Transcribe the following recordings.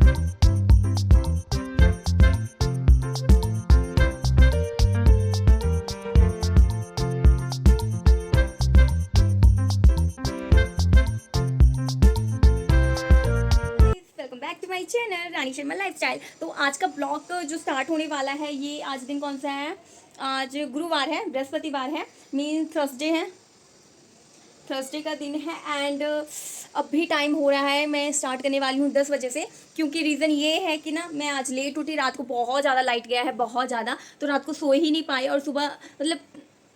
Welcome back to my channel Rani Sharma lifestyle. तो आज का ब्लॉग जो स्टार्ट होने वाला है, ये आज दिन कौन सा है? आज गुरुवार है, बृहस्पतिवार है, मीन थर्सडे है। थर्सडे का दिन है एंड अभी टाइम हो रहा है, मैं स्टार्ट करने वाली हूँ 10 बजे से। क्योंकि रीज़न ये है कि ना, मैं आज लेट उठी, रात को बहुत ज़्यादा लाइट गया है, बहुत ज़्यादा, तो रात को सो ही नहीं पाई और सुबह मतलब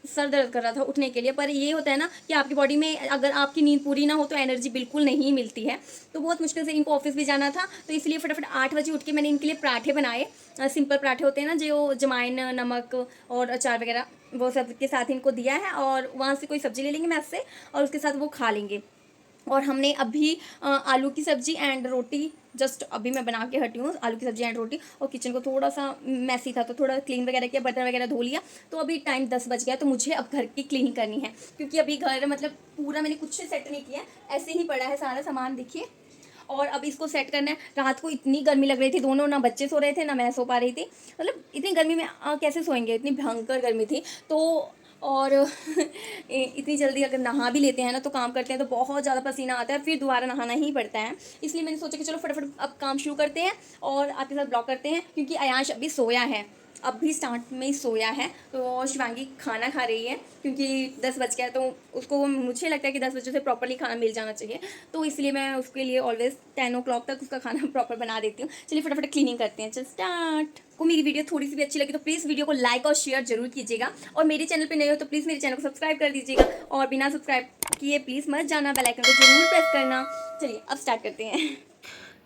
सर दर्द कर रहा था उठने के लिए। पर ये होता है ना कि आपकी बॉडी में अगर आपकी नींद पूरी ना हो तो एनर्जी बिल्कुल नहीं मिलती है। तो बहुत मुश्किल से इनको ऑफिस भी जाना था, तो इसलिए फटाफट 8 बजे उठ के मैंने इनके लिए पराठे बनाए। सिंपल पराठे होते हैं ना, जो जमाइन, नमक और अचार वगैरह वो सब के साथ इनको दिया है, और वहाँ से कोई सब्ज़ी ले लेंगे मैस से और उसके साथ वो खा लेंगे। और हमने अभी आलू की सब्ज़ी एंड रोटी जस्ट अभी मैं बना के हटी हूँ, आलू की सब्ज़ी एंड रोटी। और किचन को थोड़ा सा मैसी था तो थोड़ा क्लीन वगैरह किया, बर्तन वगैरह धो लिया। तो अभी टाइम 10 बज गया, तो मुझे अब घर की क्लीनिंग करनी है, क्योंकि अभी घर मतलब पूरा मैंने कुछ सेट नहीं किया, ऐसे ही पड़ा है सारा सामान, देखिए। और अब इसको सेट करना है। रात को इतनी गर्मी लग रही थी, दोनों, ना बच्चे सो रहे थे ना मैं सो पा रही थी। मतलब इतनी गर्मी में कैसे सोएंगे, इतनी भयंकर गर्मी थी। तो और इतनी जल्दी अगर नहा भी लेते हैं ना, तो काम करते हैं तो बहुत ज़्यादा पसीना आता है, फिर दोबारा नहाना ही पड़ता है। इसलिए मैंने सोचा कि चलो फटाफट अब काम शुरू करते हैं और आपके साथ ब्लॉग करते हैं, क्योंकि अयांश अभी सोया है, अभी स्टार्ट में ही सोया है। तो शिवांगी खाना खा रही है, क्योंकि 10 बज गया, तो उसको, मुझे लगता है कि 10 बजे से प्रॉपरली खाना मिल जाना चाहिए। तो इसलिए मैं उसके लिए ऑलवेज 10 o'clock तक उसका खाना प्रॉपर बना देती हूँ। चलिए फटाफट क्लीनिंग करते हैं, चल स्टार्ट। को मेरी वीडियो थोड़ी सी भी अच्छी लगी तो प्लीज़ वीडियो को लाइक और शेयर जरूर कीजिएगा, और मेरे चैनल पे नए हो तो प्लीज़ मेरे चैनल को सब्सक्राइब कर दीजिएगा, और बिना सब्सक्राइब किए प्लीज़ मत जाना, बेल आइकन को जरूर प्रेस करना। चलिए अब स्टार्ट करते हैं।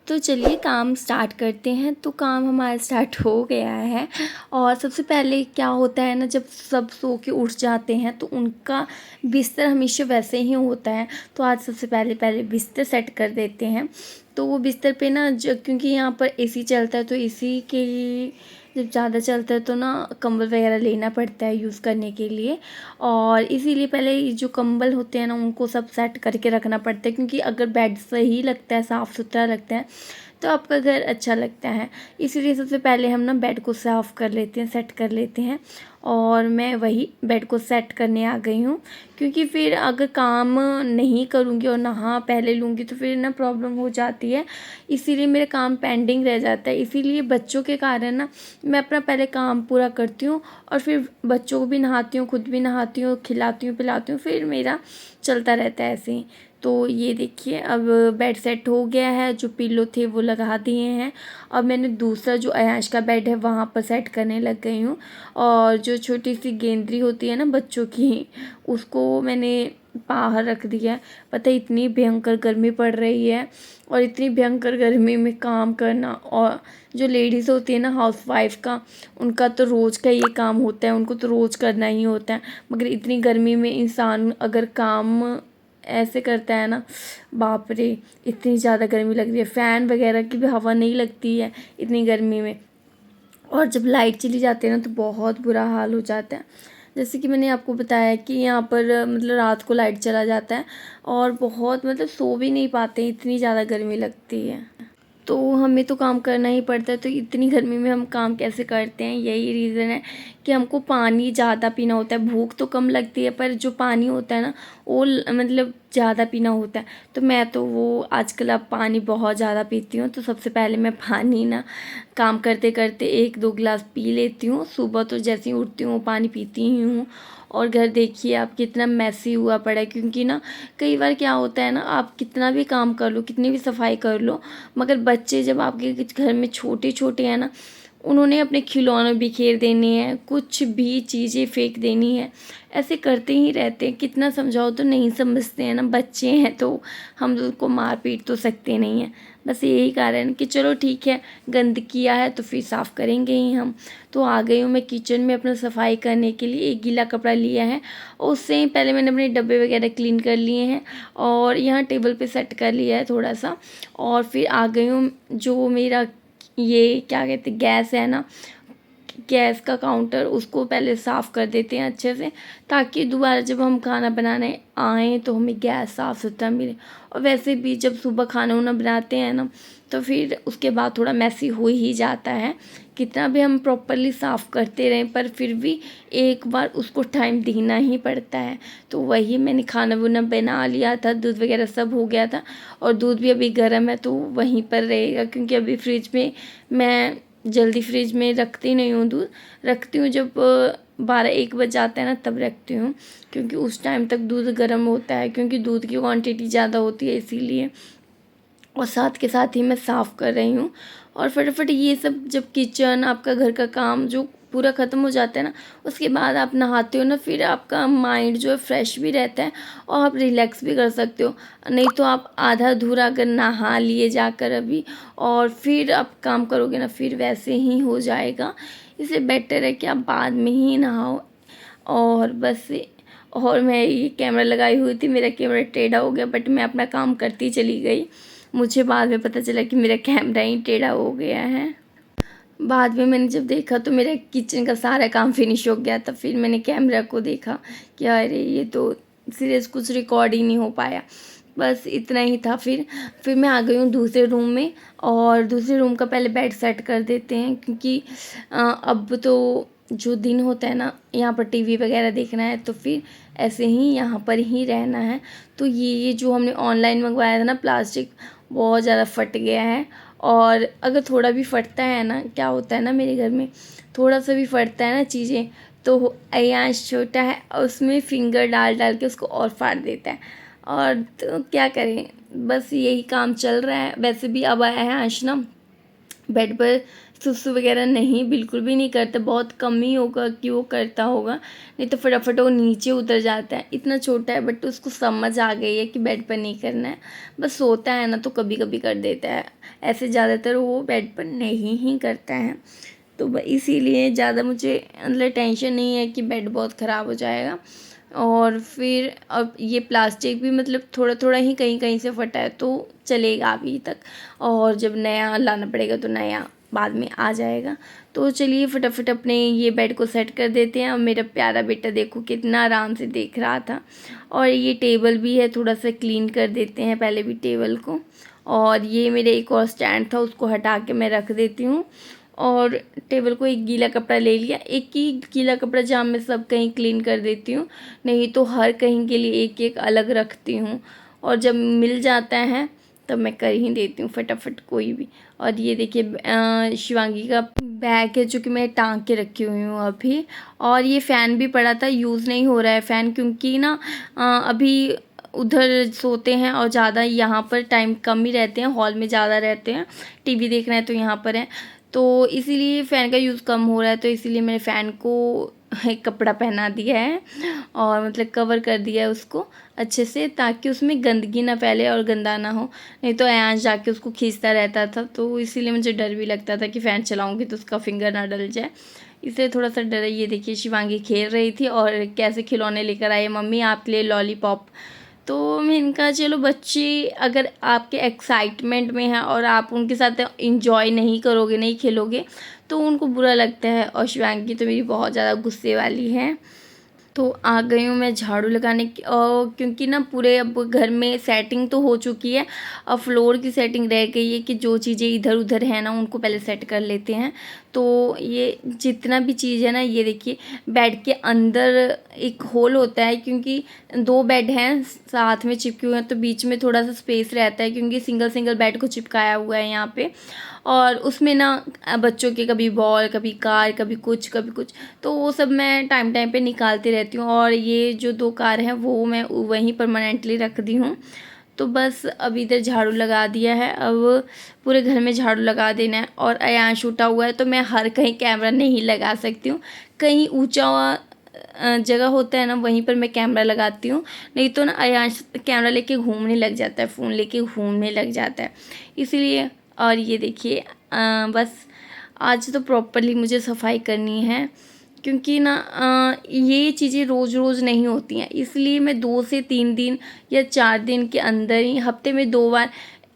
तो चलिए काम स्टार्ट करते हैं। तो काम हमारा स्टार्ट हो गया है, और सबसे पहले क्या होता है ना, जब सब सो के उठ जाते हैं तो उनका बिस्तर हमेशा वैसे ही होता है। तो आज सबसे पहले पहले बिस्तर सेट कर देते हैं। तो वो बिस्तर पे ना, क्योंकि यहाँ पर एसी चलता है, तो एसी के जब ज़्यादा चलता है तो ना कंबल वगैरह लेना पड़ता है यूज़ करने के लिए। और इसीलिए पहले ये जो कंबल होते हैं ना, उनको सब सेट करके रखना पड़ता है, क्योंकि अगर बेड सही लगता है, साफ़ सुथरा लगता है, तो आपका घर अच्छा लगता है। इसीलिए सबसे पहले हम ना बेड को साफ़ कर लेते हैं, सेट कर लेते हैं। और मैं वही बेड को सेट करने आ गई हूँ, क्योंकि फिर अगर काम नहीं करूँगी और नहा पहले लूँगी तो फिर ना प्रॉब्लम हो जाती है। इसीलिए मेरा काम पेंडिंग रह जाता है। इसीलिए बच्चों के कारण ना मैं अपना पहले काम पूरा करती हूँ, और फिर बच्चों को भी नहाती हूँ, खुद भी नहाती हूँ, खिलाती हूँ, पिलाती हूँ, फिर मेरा चलता रहता है ऐसे ही। तो ये देखिए, अब बेड सेट हो गया है, जो पिल्लो थे वो लगा दिए हैं। अब मैंने दूसरा जो अयांश का बेड है वहाँ पर सेट करने लग गई हूँ। और जो छोटी सी गेंदरी होती है ना बच्चों की, उसको मैंने बाहर रख दिया है। पता है, इतनी भयंकर गर्मी पड़ रही है, और इतनी भयंकर गर्मी में काम करना, और जो लेडीज़ होती है ना हाउसवाइफ का, उनका तो रोज़ का ये काम होता है, उनको तो रोज़ करना ही होता है। मगर इतनी गर्मी में इंसान अगर काम ऐसे करता है ना, बाप रे, इतनी ज़्यादा गर्मी लग रही है, फ़ैन वगैरह की भी हवा नहीं लगती है इतनी गर्मी में। और जब लाइट चली जाती है ना तो बहुत बुरा हाल हो जाता है। जैसे कि मैंने आपको बताया कि यहाँ पर मतलब रात को लाइट चला जाता है, और बहुत मतलब सो भी नहीं पाते, इतनी ज़्यादा गर्मी लगती है। तो हमें तो काम करना ही पड़ता है, तो इतनी गर्मी में हम काम कैसे करते हैं, यही रीज़न है कि हमको पानी ज़्यादा पीना होता है। भूख तो कम लगती है, पर जो पानी होता है ना, वो मतलब ज़्यादा पीना होता है। तो मैं तो वो आजकल अब पानी बहुत ज़्यादा पीती हूँ। तो सबसे पहले मैं पानी ना काम करते करते 1-2 गिलास पी लेती हूँ। सुबह तो जैसे ही उठती हूँ पानी पीती ही हूँ। और घर देखिए आप कितना मैसी हुआ पड़ा है, क्योंकि ना कई बार क्या होता है ना, आप कितना भी काम कर लो, कितनी भी सफाई कर लो, मगर बच्चे जब आपके घर में छोटे छोटे हैं ना, उन्होंने अपने खिलौने बिखेर देने हैं, कुछ भी चीज़ें फेंक देनी है, ऐसे करते ही रहते हैं। कितना समझाओ तो नहीं समझते हैं ना, बच्चे हैं तो हम उनको मार पीट तो सकते नहीं हैं। बस यही कारण कि चलो ठीक है, गंद किया है तो फिर साफ़ करेंगे ही हम। तो आ गई हूँ मैं किचन में अपना सफाई करने के लिए। एक गीला कपड़ा लिया है, और उससे ही पहले मैंने अपने डब्बे वगैरह क्लीन कर लिए हैं, और यहाँ टेबल पे सेट कर लिया है थोड़ा सा। और फिर आ गई हूँ, जो मेरा ये क्या कहते हैं गैस है ना, गैस का काउंटर उसको पहले साफ़ कर देते हैं अच्छे से, ताकि दोबारा जब हम खाना बनाने आएँ तो हमें गैस साफ़ सुथरा मिले। और वैसे भी जब सुबह खाना वाना बनाते हैं ना, तो फिर उसके बाद थोड़ा मैसी हो ही जाता है। कितना भी हम प्रॉपरली साफ़ करते रहें पर फिर भी एक बार उसको टाइम देना ही पड़ता है। तो वही मैंने खाना वाना बना लिया था, दूध वगैरह सब हो गया था, और दूध भी अभी गर्म है तो वहीं पर रहेगा, क्योंकि अभी फ्रिज में मैं जल्दी फ्रिज में रखती नहीं हूँ दूध। रखती हूँ जब 12-1 बज जाता है ना, तब रखती हूँ, क्योंकि उस टाइम तक दूध गर्म होता है, क्योंकि दूध की क्वांटिटी ज़्यादा होती है इसीलिए। और साथ के साथ ही मैं साफ़ कर रही हूँ। और फटाफट ये सब जब किचन आपका घर का काम जो पूरा ख़त्म हो जाता है ना, उसके बाद आप नहाते हो ना, फिर आपका माइंड जो है फ्रेश भी रहता है और आप रिलैक्स भी कर सकते हो। नहीं तो आप आधा अधूरा अगर नहा लिए जाकर अभी और फिर आप काम करोगे ना, फिर वैसे ही हो जाएगा। इससे बेटर है कि आप बाद में ही नहाओ। और बस और मैं ये कैमरा लगाई हुई थी, मेरा कैमरा टेढ़ा हो गया, बट मैं अपना काम करती चली गई। मुझे बाद में पता चला कि मेरा कैमरा ही टेढ़ा हो गया है। बाद में मैंने जब देखा तो मेरा किचन का सारा काम फिनिश हो गया था। फिर मैंने कैमरा को देखा कि अरे ये तो सीरियस कुछ रिकॉर्ड ही नहीं हो पाया। बस इतना ही था। फिर मैं आ गई हूँ दूसरे रूम में, और दूसरे रूम का पहले बेड सेट कर देते हैं, क्योंकि अब तो जो दिन होता है ना, यहाँ पर टीवी वगैरह देखना है तो फिर ऐसे ही यहाँ पर ही रहना है। तो ये जो हमने ऑनलाइन मंगवाया था ना प्लास्टिक, बहुत ज़्यादा फट गया है। और अगर थोड़ा भी फटता है ना, क्या होता है ना मेरे घर में, थोड़ा सा भी फटता है ना चीज़ें, तो अयांश छोटा है और उसमें फिंगर डाल डाल के उसको और फाड़ देता है। और तो क्या करें, बस यही काम चल रहा है। वैसे भी अब अयांश ना बेड पर सुसु वगैरह नहीं, बिल्कुल भी नहीं करता। बहुत कम ही होगा कि वो करता होगा, नहीं तो फटाफट वो नीचे उतर जाता है। इतना छोटा है बट उसको समझ आ गई है कि बेड पर नहीं करना है। बस सोता है ना तो कभी कभी कर देता है, ऐसे ज़्यादातर वो बेड पर नहीं ही करता है। तो इसीलिए ज़्यादा मुझे मतलब टेंशन नहीं है कि बेड बहुत ख़राब हो जाएगा। और फिर अब ये प्लास्टिक भी मतलब थोड़ा थोड़ा ही कहीं कहीं से फटा है, तो चलेगा अभी तक। और जब नया लाना पड़ेगा तो नया बाद में आ जाएगा। तो चलिए फटाफट अपने ये बेड को सेट कर देते हैं। और मेरा प्यारा बेटा देखो कितना आराम से देख रहा था। और ये टेबल भी है, थोड़ा सा क्लीन कर देते हैं पहले भी टेबल को। और ये मेरे एक और स्टैंड था, उसको हटा के मैं रख देती हूँ। और टेबल को एक गीला कपड़ा ले लिया, एक ही गीला कपड़ा जहाँ मैं सब कहीं क्लीन कर देती हूँ, नहीं तो हर कहीं के लिए एक एक अलग रखती हूँ। और जब मिल जाता है तब मैं कर ही देती हूँ फटाफट कोई भी। और ये देखिए शिवांगी का बैग है जो कि मैं टांग के रखी हुई हूँ अभी। और ये फ़ैन भी पड़ा था, यूज़ नहीं हो रहा है फ़ैन, क्योंकि ना अभी उधर सोते हैं और ज़्यादा यहाँ पर टाइम कम ही रहते हैं, हॉल में ज़्यादा रहते हैं। टीवी देखना है तो यहाँ पर है, तो इसीलिए फ़ैन का यूज़ कम हो रहा है। तो इसीलिए मैंने फ़ैन को एक कपड़ा पहना दिया है और मतलब कवर कर दिया है उसको अच्छे से, ताकि उसमें गंदगी ना फैले और गंदा ना हो। नहीं तो अयांश जाके उसको खींचता रहता था, तो इसीलिए मुझे डर भी लगता था कि फ़ैन चलाऊँगी तो उसका फिंगर ना डल जाए, इसलिए थोड़ा सा डर है। ये देखिए शिवांगी खेल रही थी और कैसे खिलौने लेकर आई, मम्मी आपके लिए लॉलीपॉप। तो मैंने कहा चलो बच्चे अगर आपके एक्साइटमेंट में हैं और आप उनके साथ इंजॉय नहीं करोगे, नहीं खेलोगे, तो उनको बुरा लगता है। और शिवांगी तो मेरी बहुत ज़्यादा गुस्से वाली है। तो आ गई हूँ मैं झाड़ू लगाने की, क्योंकि ना पूरे अब घर में सेटिंग तो हो चुकी है, अब फ्लोर की सेटिंग रह गई है कि जो चीज़ें इधर उधर हैं ना उनको पहले सेट कर लेते हैं। तो ये जितना भी चीज़ है ना, ये देखिए बेड के अंदर एक होल होता है, क्योंकि 2 बेड हैं साथ में चिपके हुए हैं, तो बीच में थोड़ा सा स्पेस रहता है, क्योंकि सिंगल सिंगल बेड को चिपकाया हुआ है यहाँ पे। और उसमें ना बच्चों के कभी बॉल, कभी कार, कभी कुछ कभी कुछ, तो वो सब मैं टाइम टाइम पे निकालती रहती हूँ। और ये जो 2 कार हैं वो मैं वहीं परमानेंटली रख दी हूँ। तो बस अब इधर झाड़ू लगा दिया है, अब पूरे घर में झाड़ू लगा देना है। और अयांश उठा हुआ है तो मैं हर कहीं कैमरा नहीं लगा सकती हूँ, कहीं ऊँचा जगह होता है ना वहीं पर मैं कैमरा लगाती हूँ, नहीं तो ना अयांश कैमरा लेके घूमने लग जाता है, फ़ोन लेके घूमने लग जाता है, इसीलिए। और ये देखिए बस आज तो प्रॉपरली मुझे सफाई करनी है, क्योंकि ना ये चीज़ें रोज़ रोज़ नहीं होती हैं, इसलिए मैं 2 से 3 दिन या 4 दिन के अंदर ही, हफ्ते में 2 बार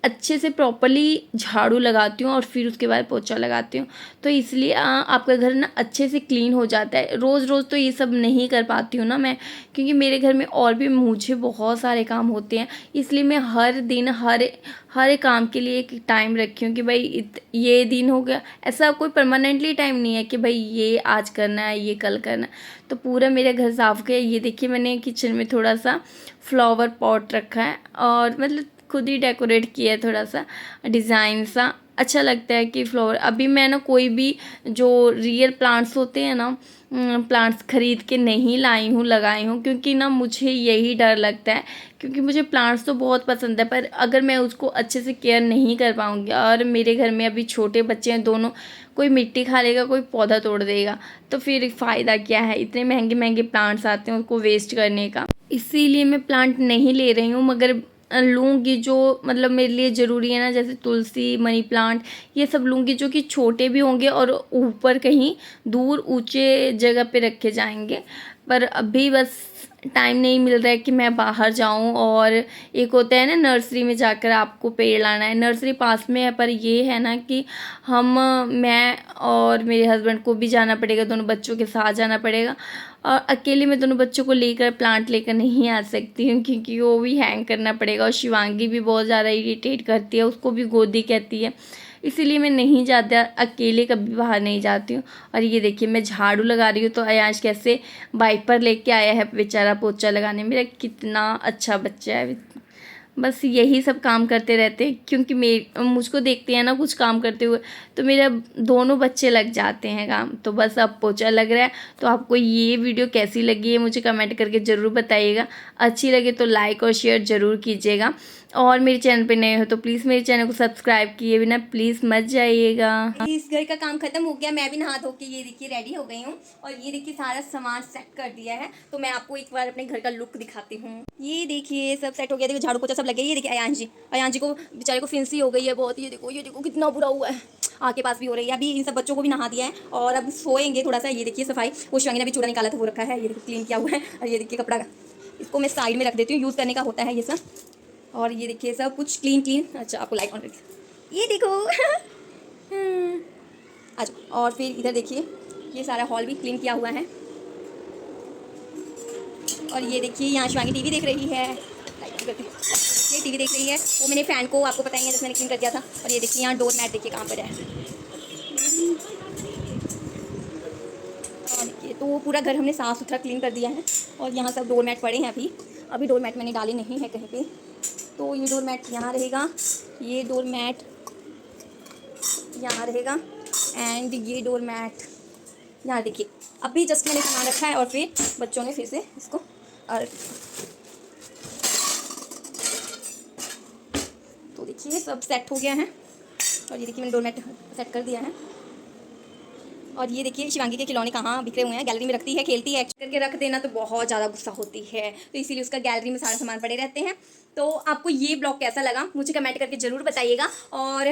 अच्छे से प्रॉपरली झाड़ू लगाती हूँ और फिर उसके बाद पोछा लगाती हूँ। तो इसलिए आपका घर ना अच्छे से क्लीन हो जाता है। रोज़ रोज़ तो ये सब नहीं कर पाती हूँ ना मैं, क्योंकि मेरे घर में और भी मुझे बहुत सारे काम होते हैं। इसलिए मैं हर दिन हर एक काम के लिए एक टाइम रखी हूँ कि भाई ये दिन हो गया। ऐसा कोई परमानेंटली टाइम नहीं है कि भाई ये आज करना है, ये कल करना है। तो पूरा मेरा घर साफ़ किया। ये देखिए मैंने किचन में थोड़ा सा फ्लावर पॉट रखा है और मतलब खुद ही डेकोरेट किया है, थोड़ा सा डिज़ाइन सा अच्छा लगता है कि फ्लावर। अभी मैं ना कोई भी जो रियल प्लांट्स होते हैं ना, प्लांट्स खरीद के नहीं लाई हूँ, लगाई हूँ, क्योंकि ना मुझे यही डर लगता है, क्योंकि मुझे प्लांट्स तो बहुत पसंद है, पर अगर मैं उसको अच्छे से केयर नहीं कर पाऊँगी और मेरे घर में अभी छोटे बच्चे हैं दोनों, कोई मिट्टी खा लेगा, कोई पौधा तोड़ देगा, तो फिर फ़ायदा क्या है। इतने महंगे महंगे प्लांट्स आते हैं उसको वेस्ट करने का। इसीलिए मैं प्लांट नहीं ले रही हूँ, मगर लूँगी जो मतलब मेरे लिए ज़रूरी है ना, जैसे तुलसी, मनी प्लांट, ये सब लूँगी जो कि छोटे भी होंगे और ऊपर कहीं दूर ऊंचे जगह पे रखे जाएंगे। पर अभी बस टाइम नहीं मिल रहा है कि मैं बाहर जाऊं। और एक होता है ना नर्सरी में जाकर आपको पेड़ लाना है, नर्सरी पास में है, पर ये है ना कि मैं और मेरे हस्बैंड को भी जाना पड़ेगा, दोनों बच्चों के साथ जाना पड़ेगा। और अकेले मैं दोनों बच्चों को लेकर प्लांट लेकर नहीं आ सकती हूँ, क्योंकि वो भी हैंग करना पड़ेगा और शिवांगी भी बहुत ज़्यादा इरिटेट करती है, उसको भी गोदी कहती है। इसीलिए मैं नहीं ज़्यादा अकेले कभी बाहर नहीं जाती हूँ। और ये देखिए मैं झाड़ू लगा रही हूँ तो अयांश कैसे वाइपर लेके आया है बेचारा पोछा लगाने। मेरा कितना अच्छा बच्चा है। बस यही सब काम करते रहते हैं, क्योंकि मुझको देखते हैं ना कुछ काम करते हुए, तो मेरा दोनों बच्चे लग जाते हैं काम। तो बस अब पोछा लग रहा है। तो आपको ये वीडियो कैसी लगी है मुझे कमेंट करके ज़रूर बताइएगा। अच्छी लगे तो लाइक और शेयर ज़रूर कीजिएगा। और मेरे चैनल पे नए हो तो प्लीज़ मेरे चैनल को सब्सक्राइब किए बिना प्लीज़ मत जाइएगा। इस घर का काम खत्म हो गया, मैं भी नहा धो के ये देखिए रेडी हो गई हूँ। और ये देखिए सारा सामान सेट कर दिया है। तो मैं आपको एक बार अपने घर का लुक दिखाती हूँ। ये देखिए सब सेट हो गया, देखो झाड़ू पोछा सब लगे। ये देखिए अयांश जी को बेचारे को फिंसी हो गई है बहुत। ये देखो कितना बुरा हुआ है, आँख के पास भी हो रही है। अभी इन सब बच्चों को भी नहा दिया है और अब सोएंगे थोड़ा सा। ये देखिए सफाई, वो शिवांगी ने भी चूड़ा निकाला था वो रखा है, ये देखिए क्लीन किया हुआ है। और ये देखिए कपड़ा का, इसको मैं साइड में रख देती हूँ, यूज़ करने का होता है ये सब। और ये देखिए सब कुछ क्लीन। अच्छा आपको लाइट ऑन रखी, ये देखो अच्छा। और फिर इधर देखिए ये सारा हॉल भी क्लीन किया हुआ है। और ये देखिए यहाँ शिवांगी टीवी देख रही है, ये टीवी देख रही है। वो मैंने फ़ैन को आपको बताएंगे जैसे मैंने क्लीन कर दिया था। और ये देखिए यहाँ डोर मैट देखिए कहाँ पर है। और देखिए तो पूरा घर हमने साफ़ सुथरा क्लीन कर दिया है। और यहाँ सब डोर मैट पड़े हैं। अभी डोर मैट मैंने डाले नहीं है कहीं पे। तो ये डोर मैट यहाँ रहेगा, ये डोर मैट यहाँ रहेगा, एंड ये डोर मैट यहाँ देखिए। अभी जस्ट मैंने सामान रखा है और फिर बच्चों ने फिर से इसको और तो देखिए सब सेट हो गया है। और ये देखिए मैंने डोर मैट सेट कर दिया है। और ये देखिए शिवांगी के खिलौने कहाँ बिखरे हुए हैं, गैलरी में रखती है, खेलती है। करके रख देना तो बहुत ज़्यादा गुस्सा होती है, तो इसीलिए उसका गैलरी में सारा सामान पड़े रहते हैं। तो आपको ये ब्लॉग कैसा लगा मुझे कमेंट करके ज़रूर बताइएगा। और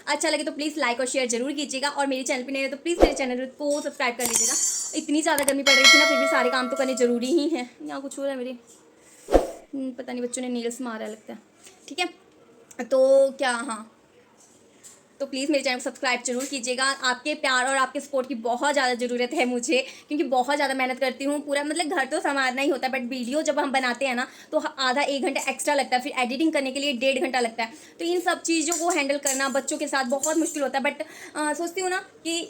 अच्छा लगे तो प्लीज़ लाइक और शेयर जरूर कीजिएगा। और मेरे चैनल पे नए हो तो प्लीज़ मेरे चैनल को सब्सक्राइब कर लीजिएगा। इतनी ज़्यादा गर्मी पड़ रही थी ना, फिर भी सारे काम तो करने ज़रूरी ही हैं। यहाँ कुछ हो रहा है मेरे, पता नहीं बच्चों ने नील्स मारा लगता है। ठीक है तो क्या, हाँ तो प्लीज़ मेरे चैनल को सब्सक्राइब जरूर कीजिएगा। आपके प्यार और आपके सपोर्ट की बहुत ज़्यादा ज़रूरत है मुझे, क्योंकि बहुत ज़्यादा मेहनत करती हूँ। पूरा मतलब घर तो संवारना ही होता है, बट वीडियो जब हम बनाते हैं ना तो आधा 1 घंटा एक्स्ट्रा लगता है, फिर एडिटिंग करने के लिए 1.5 घंटा लगता है। तो इन सब चीज़ों को हैंडल करना बच्चों के साथ बहुत मुश्किल होता है। बट सोचती हूँ ना कि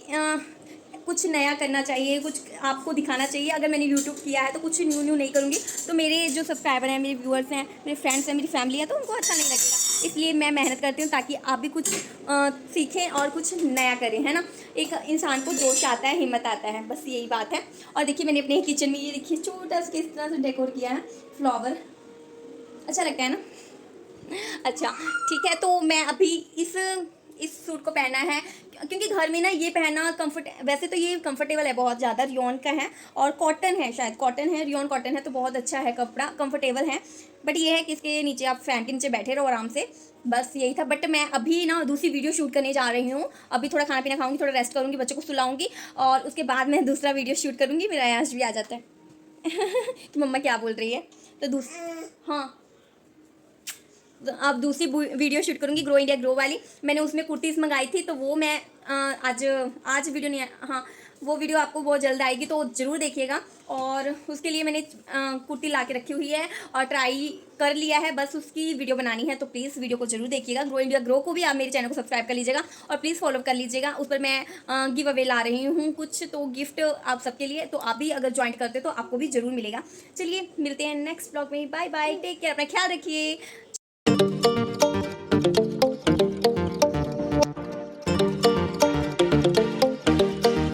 कुछ नया करना चाहिए, कुछ आपको दिखाना चाहिए। अगर मैंने यूट्यूब किया है तो कुछ न्यू नहीं करूँगी तो मेरे जो सब्सक्राइबर हैं, मेरे व्यूअर्स हैं, मेरे फ्रेंड्स हैं, मेरी फैमिली है, तो उनको अच्छा नहीं लगेगा। इसलिए मैं मेहनत करती हूँ ताकि आप भी कुछ सीखें और कुछ नया करें, है ना। एक इंसान को जोश आता है, हिम्मत आता है, बस यही बात है। और देखिए मैंने अपने किचन में ये देखिए छोटा सा किस तरह से डेकोर किया है, फ्लावर अच्छा लगता है ना। अच्छा ठीक है, तो मैं अभी इस सूट को पहना है क्योंकि घर में ना ये पहनना वैसे तो ये कंफर्टेबल है बहुत ज़्यादा, रियोन का है और कॉटन है, शायद कॉटन है, रियोन कॉटन है, तो बहुत अच्छा है कपड़ा, कंफर्टेबल है। बट ये है कि इसके नीचे आप फैन के नीचे बैठे रहो आराम से, बस यही था। बट मैं अभी ना दूसरी वीडियो शूट करने जा रही हूँ। अभी थोड़ा खाना पीना खाऊंगी, थोड़ा रेस्ट करूँगी, बच्चों को सुलाऊंगी और उसके बाद मैं दूसरा वीडियो शूट करूँगी। मेरा आयाश भी आ जाता है कि मम्मा क्या बोल रही है। तो हाँ अब दूसरी वीडियो शूट करूँगी ग्रो इंडिया ग्रो वाली। मैंने उसमें कुर्तीज़ मंगाई थी, तो वो मैं आज वीडियो नहीं, हाँ वो वीडियो आपको बहुत जल्द आएगी, तो ज़रूर देखिएगा। और उसके लिए मैंने कुर्ती ला के रखी हुई है और ट्राई कर लिया है, बस उसकी वीडियो बनानी है, तो प्लीज़ वीडियो को जरूर देखिएगा। ग्रो इंडिया ग्रो को भी आप मेरे चैनल को सब्सक्राइब कर लीजिएगा और प्लीज़ फॉलो कर लीजिएगा। उस पर मैं गिव अवे ला रही हूँ कुछ, तो गिफ्ट आप सबके लिए, तो आप भी अगर ज्वाइन करते तो आपको भी जरूर मिलेगा। चलिए मिलते हैं नेक्स्ट ब्लॉग में, बाय बाय, टेक केयर, अपना ख्याल रखिए।